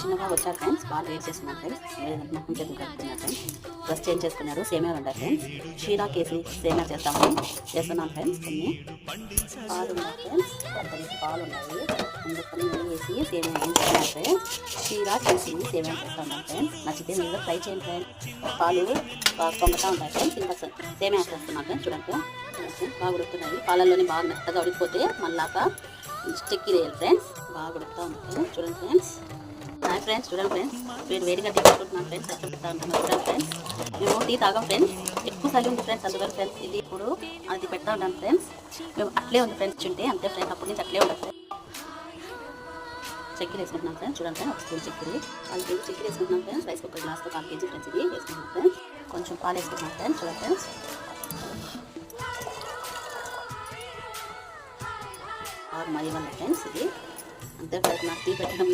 చిన్నగా వచ్చారు ఫ్రెండ్స్. బాగా వెయిట్ చేస్తున్నాను ఫ్రెండ్స్. మొహం చేతులు కడుతున్నారు ఫ్రెండ్స్. డ్రెస్ చేంజ్ చేసుకున్నారు. సేమియాలు ఉంటాయి ఫ్రెండ్స్. షీరా కేసి సేమియా చేస్తున్నాను ఫ్రెండ్స్. కొన్ని పాలు ఉన్నాయి ఫ్రెండ్స్. పాలు ఉన్నాయి. అందుకని నెయ్యి వేసి సేమియా వేయించుకున్నాను ఫ్రెండ్స్. షీరా కేసి సేమియా చేస్తున్నాను ఫ్రెండ్స్. నచ్చితే మీరు ట్రై చేయండి ఫ్రెండ్స్. పాలు బాగా పొంగతా ఉంటాయి ఫ్రెండ్స్. ఇంకా సేమియా చేస్తున్నాను ఫ్రెండ్స్. చూడండి బాగా ఉడుకుతున్నాయి. పాలల్లోనే బాగా మెత్తగా ఉడికిపోతే మళ్ళాక స్టిక్కి వేయాలి ఫ్రెండ్స్. బాగా ఉడుకుతూ ఉంటుంది. చూడండి ఫ్రెండ్స్. Hi friends. చూడండి ఫ్రెండ్స్. వేడిగా టీ పెట్టుకుంటున్నాను ఫ్రెండ్స్. ఎట్లా పెడతా ఉంటాను చూడండి ఫ్రెండ్స్. మేము టీ తాగాం ఫ్రెండ్స్. ఎక్కువ సాగి ఉంది ఫ్రెండ్స్. అందువల్ల ఫ్రెండ్స్ ఇది ఇప్పుడు అది పెడతా ఉంటాను ఫ్రెండ్స్. మేము అట్లే ఉంది ఫ్రెండ్స్. చుంటే అంతే ఫ్రెండ్స్. అప్పటి నుంచి అట్లే ఉంటుంది ఫ్రెండ్స్. చక్కెర వేసుకుంటున్నాను ఫ్రెండ్స్. చూడండి ఫ్రెండ్స్. ఒక స్పూన్ చక్కెర 1 కేజీ చక్కెర వేసుకుంటున్నాను ఫ్రెండ్స్. రైస్ కుక్కర్ గ్లాస్తో 1 కేజీ ఫ్రెండ్స్. ఇది వేసుకుంటున్నాను ఫ్రెండ్స్. కొంచెం పాలు వేసుకుంటున్నాను ఫ్రెండ్స్. చూడండి ఫ్రెండ్స్. మరి వల్ల ఫ్రెండ్స్ ఇది అంతే ఫ్రెండ్స్. నాకు టీ పెట్టడం